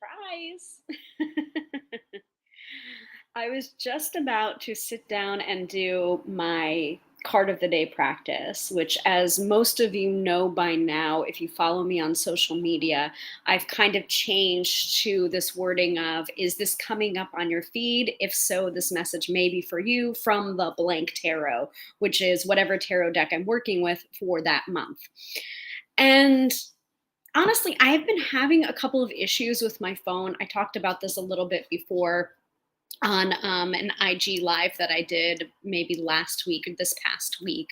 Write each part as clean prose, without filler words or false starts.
Surprise! I was just about to sit down and do my card of the day practice, which, as most of you know by now, if you follow me on social media, I've kind of changed to this wording of, is this coming up on your feed? If so, this message may be for you from the blank tarot, which is whatever tarot deck I'm working with for that month. And honestly, I have been having a couple of issues with my phone. I talked about this a little bit before on an IG live that I did maybe last week or this past week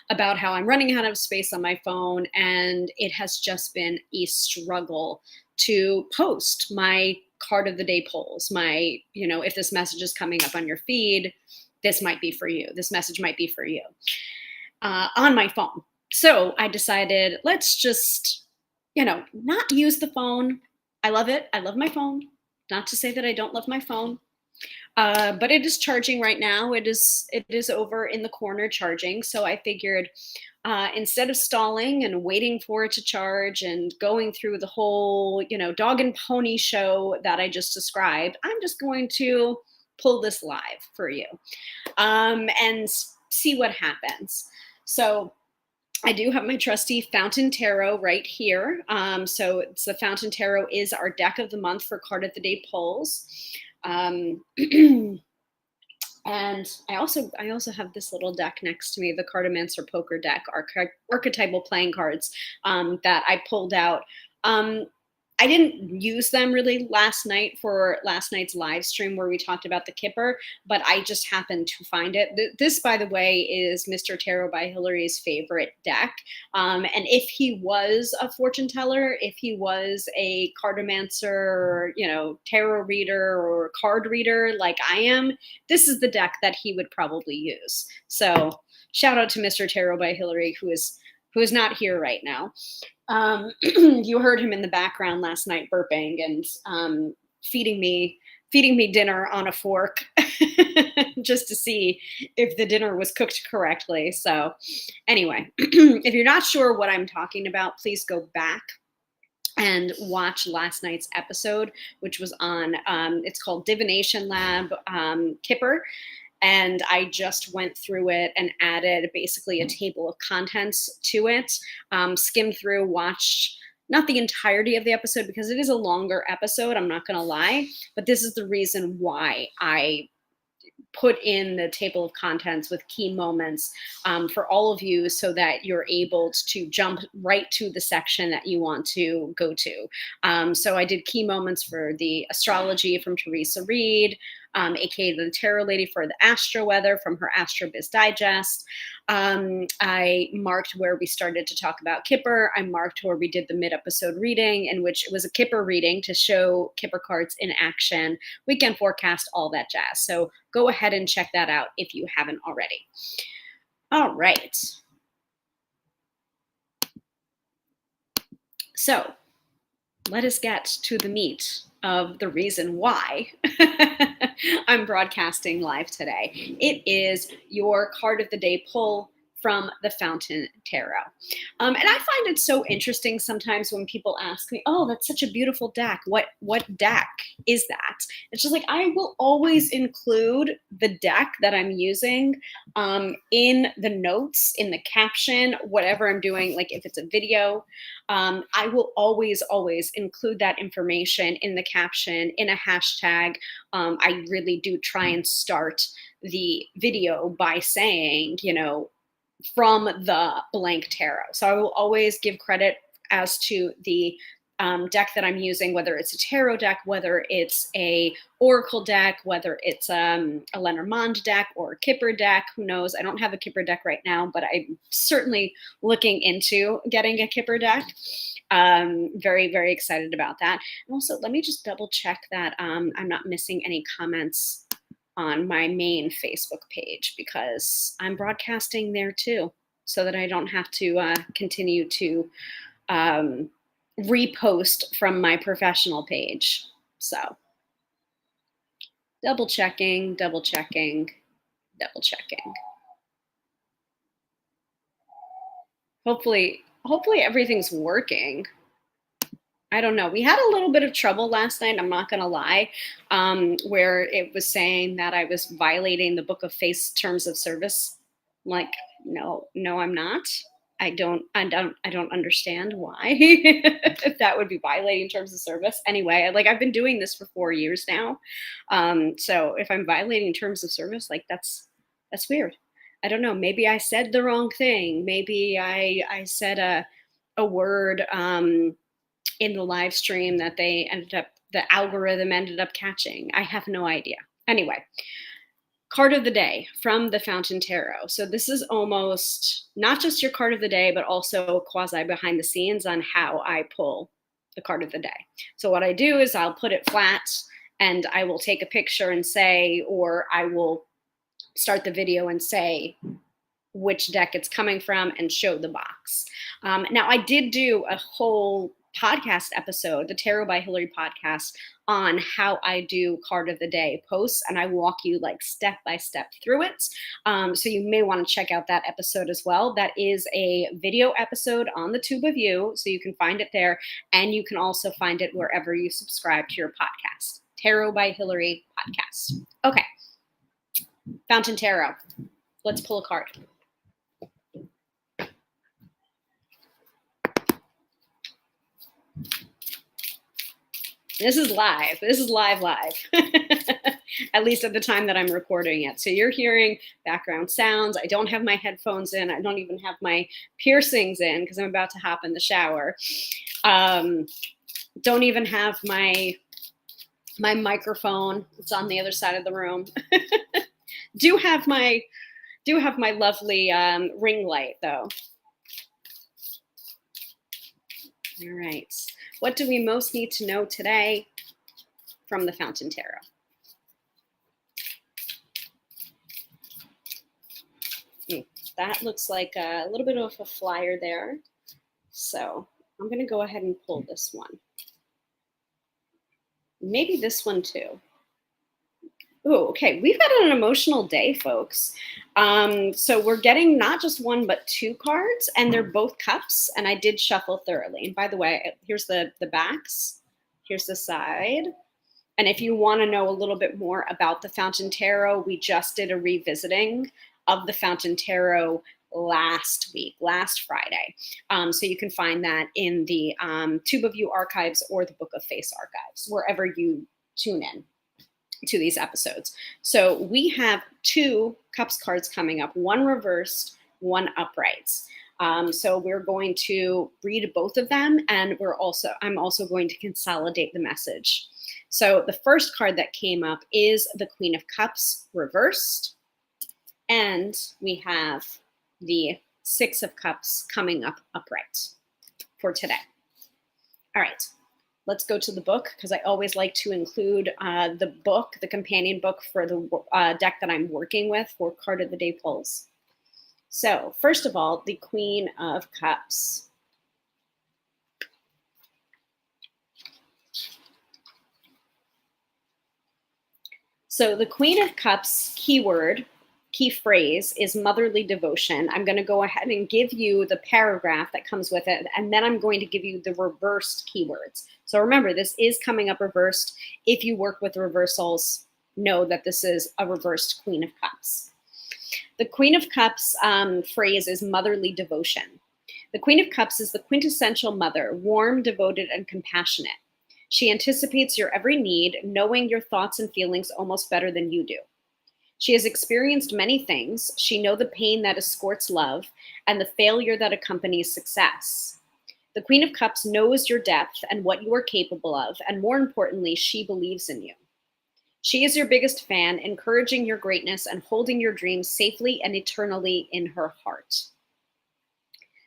about how I'm running out of space on my phone, and it has just been a struggle to post my card of the day polls. If this message is coming up on your feed, this might be for you. This message might be for you on my phone. So I decided, let's just, not use the phone. I love it. I love my phone. Not to say that I don't love my phone. But it is charging right now. It is over in the corner charging. So I figured instead of stalling and waiting for it to charge and going through the whole, dog and pony show that I just described, I'm just going to pull this live for you and see what happens. So I do have my trusty Fountain Tarot right here. So it's the Fountain Tarot is our deck of the month for card of the day polls. And I also have this little deck next to me, the Cartomancer Poker deck, archetypal playing cards that I pulled out. I didn't use them really last night for last night's live stream where we talked about the Kipper, but I just happened to find it. This, by the way, is Mr. Tarot by Hillary's favorite deck. And if he was a fortune teller, if he was a cartomancer, tarot reader or card reader like I am, this is the deck that he would probably use. So shout out to Mr. Tarot by Hillary, who is not here right now. You heard him in the background last night burping and feeding me dinner on a fork just to see if the dinner was cooked correctly. So anyway, if you're not sure what I'm talking about, please go back and watch last night's episode, which was on, it's called Divination Lab Kipper. And I just went through it and added basically a table of contents to it, skimmed through, watched not the entirety of the episode because it is a longer episode, I'm not going to lie, but this is the reason why I put in the table of contents with key moments for all of you so that you're able to jump right to the section that you want to go to. So I did key moments for the astrology from Teresa Reed, aka the Tarot Lady for the Astro Weather from her Astro Biz Digest. I marked where we started to talk about Kipper. I marked where we did the mid-episode reading, in which it was a Kipper reading to show Kipper cards in action, weekend forecast, all that jazz. So go ahead and check that out if you haven't already. All right. So let us get to the meat of the reason why I'm broadcasting live today. It is your card of the day pull from the Fountain Tarot. And I find it so interesting sometimes when people ask me, oh, that's such a beautiful deck. What deck is that? It's just like, I will always include the deck that I'm using in the notes, in the caption, whatever I'm doing, like if it's a video. I will always include that information in the caption, in a hashtag. I really do try and start the video by saying, from the blank tarot. So I will always give credit as to the deck that I'm using, whether it's a tarot deck, whether it's a oracle deck, whether it's a Lenormand deck or a Kipper deck, who knows? I don't have a Kipper deck right now, but I'm certainly looking into getting a Kipper deck. Very, very excited about that. And also, let me just double check that I'm not missing any comments on my main Facebook page because I'm broadcasting there too, so that I don't have to continue to repost from my professional page. So double checking. Hopefully everything's working. I don't know. We had a little bit of trouble last night. I'm not going to lie, where it was saying that I was violating the Book of Face terms of service. I'm like, no, no, I'm not. I don't understand why if that would be violating terms of service. Anyway, like I've been doing this for 4 years now, so if I'm violating terms of service, like that's weird. I don't know. Maybe I said the wrong thing. Maybe I said a word. In the live stream that the algorithm ended up catching. I have no idea. Anyway, card of the day from the Fountain Tarot. So this is almost not just your card of the day, but also quasi behind the scenes on how I pull the card of the day. So what I do is I'll put it flat and I will take a picture and say, or I will start the video and say which deck it's coming from and show the box. Now I did do a whole podcast episode, the Tarot by Hillary podcast, on how I do card of the day posts, and I walk you like step by step through it. So you may want to check out that episode as well. That is a video episode on the Tube of You, so you can find it there, and you can also find it wherever you subscribe to your podcast. Tarot by Hillary podcast. Okay, Fountain Tarot. Let's pull a card. This is live. This is live. At least at the time that I'm recording it. So you're hearing background sounds. I don't have my headphones in. I don't even have my piercings in because I'm about to hop in the shower. Don't even have my microphone. It's on the other side of the room. do have my lovely ring light though. All right. What do we most need to know today from the Fountain Tarot? That looks like a little bit of a flyer there. So I'm going to go ahead and pull this one. Maybe this one too. Oh, okay. We've got an emotional day, folks. So we're getting not just one, but two cards, and they're both cups. And I did shuffle thoroughly. And by the way, here's the backs. Here's the side. And if you want to know a little bit more about the Fountain Tarot, we just did a revisiting of the Fountain Tarot last Friday. So you can find that in the Tube of You archives or the Book of Face archives, wherever you tune in to these episodes. So we have two cups cards coming up, one reversed, one upright. So we're going to read both of them, and I'm also going to consolidate the message. So the first card that came up is the Queen of Cups reversed, and we have the Six of Cups coming up upright for today. All right. Let's go to the book, because I always like to include the book, the companion book for the deck that I'm working with for card of the day pulls. So first of all, the Queen of Cups. So the Queen of Cups key phrase is motherly devotion. I'm going to go ahead and give you the paragraph that comes with it, and then I'm going to give you the reversed keywords. So remember, this is coming up reversed. If you work with reversals, know that this is a reversed Queen of Cups. The Queen of Cups phrase is motherly devotion. The Queen of Cups is the quintessential mother, warm, devoted, and compassionate. She anticipates your every need, knowing your thoughts and feelings almost better than you do. She has experienced many things. She knows the pain that escorts love and the failure that accompanies success. The Queen of Cups knows your depth and what you are capable of, and more importantly, she believes in you. She is your biggest fan, encouraging your greatness and holding your dreams safely and eternally in her heart.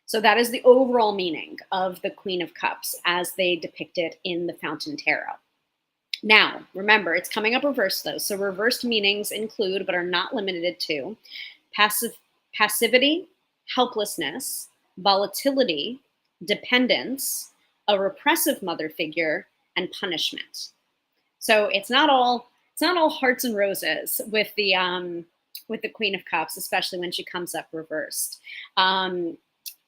So that is the overall meaning of the Queen of Cups as they depict it in the Fountain Tarot. Now, remember, it's coming up reversed though. So reversed meanings include, but are not limited to, passivity, helplessness, volatility, dependence, a repressive mother figure, and punishment. So it's not all hearts and roses with the Queen of Cups, especially when she comes up reversed.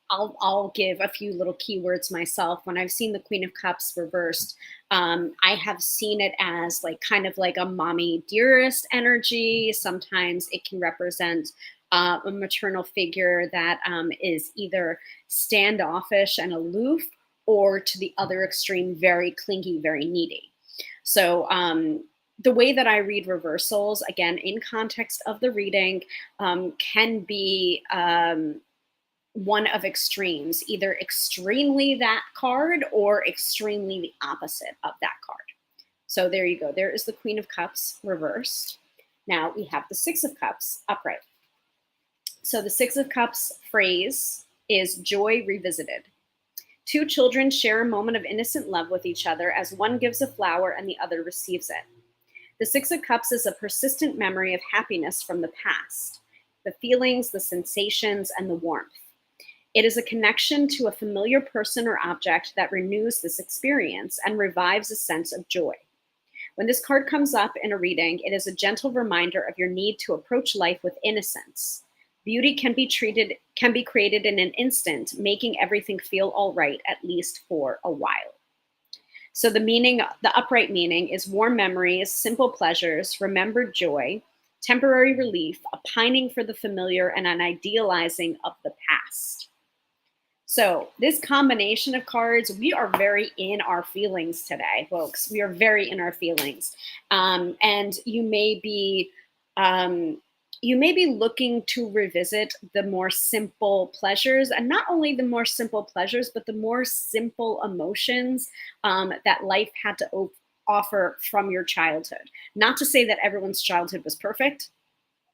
I'll give a few little keywords myself. When I've seen the Queen of Cups reversed, I have seen it as like kind of like a mommy dearest energy. Sometimes it can represent a maternal figure that is either standoffish and aloof, or to the other extreme, very clingy, very needy. So the way that I read reversals, again, in context of the reading, can be one of extremes, either extremely that card or extremely the opposite of that card. So there you go. There is the Queen of Cups reversed. Now we have the Six of Cups upright. So the Six of Cups phrase is joy revisited. Two children share a moment of innocent love with each other as one gives a flower and the other receives it. The Six of Cups is a persistent memory of happiness from the past, the feelings, the sensations, and the warmth. It is a connection to a familiar person or object that renews this experience and revives a sense of joy. When this card comes up in a reading, it is a gentle reminder of your need to approach life with innocence. Beauty can be created in an instant, making everything feel all right, at least for a while. So the meaning, the upright meaning is warm memories, simple pleasures, remembered joy, temporary relief, a pining for the familiar, and an idealizing of the past. So this combination of cards, we are very in our feelings today, folks. We are very in our feelings. And you may be looking to revisit the more simple pleasures, and not only the more simple pleasures, but the more simple emotions that life had to offer from your childhood. Not to say that everyone's childhood was perfect.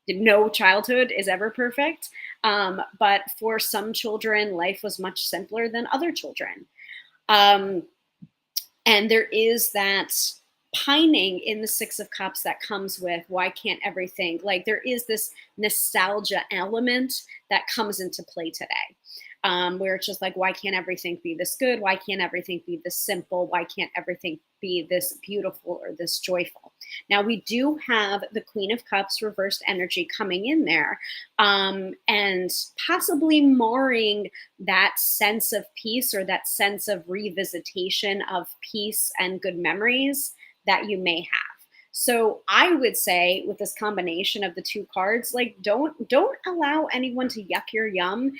No childhood is ever perfect. But for some children, life was much simpler than other children. Um, and there is that pining in the Six of Cups that comes with why can't everything, like there is this nostalgia element that comes into play today. Where it's just like, why can't everything be this good? Why can't everything be this simple? Why can't everything be this beautiful or this joyful? Now, we do have the Queen of Cups reversed energy coming in there, and possibly marring that sense of peace or that sense of revisitation of peace and good memories that you may have. So I would say with this combination of the two cards, like don't allow anyone to yuck your yum.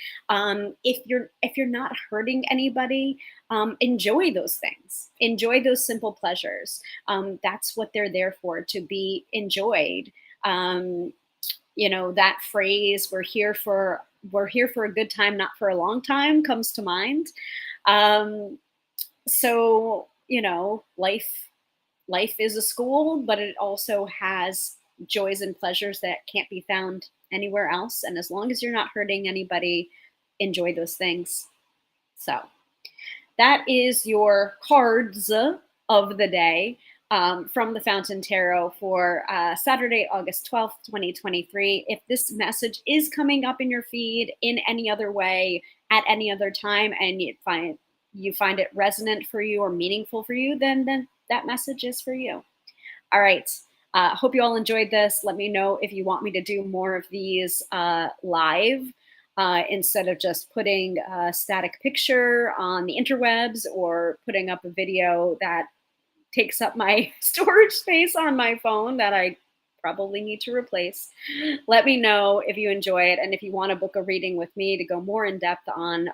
If you're not hurting anybody, enjoy those things. Enjoy those simple pleasures. That's what they're there for, to be enjoyed. That phrase, we're here for a good time, not for a long time, comes to mind. So life is a school, but it also has joys and pleasures that can't be found anywhere else. And as long as you're not hurting anybody, enjoy those things. So that is your cards of the day from the Fountain Tarot for Saturday, August 12th, 2023. If this message is coming up in your feed in any other way at any other time, and you find it resonant for you or meaningful for you, then that message is for you. All right. Hope you all enjoyed this. Let me know if you want me to do more of these live instead of just putting a static picture on the interwebs or putting up a video that takes up my storage space on my phone that I probably need to replace. Let me know if you enjoy it, and if you want to book a reading with me to go more in depth on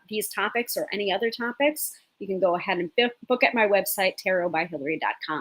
these topics or any other topics, you can go ahead and book at my website, tarotbyhillary.com.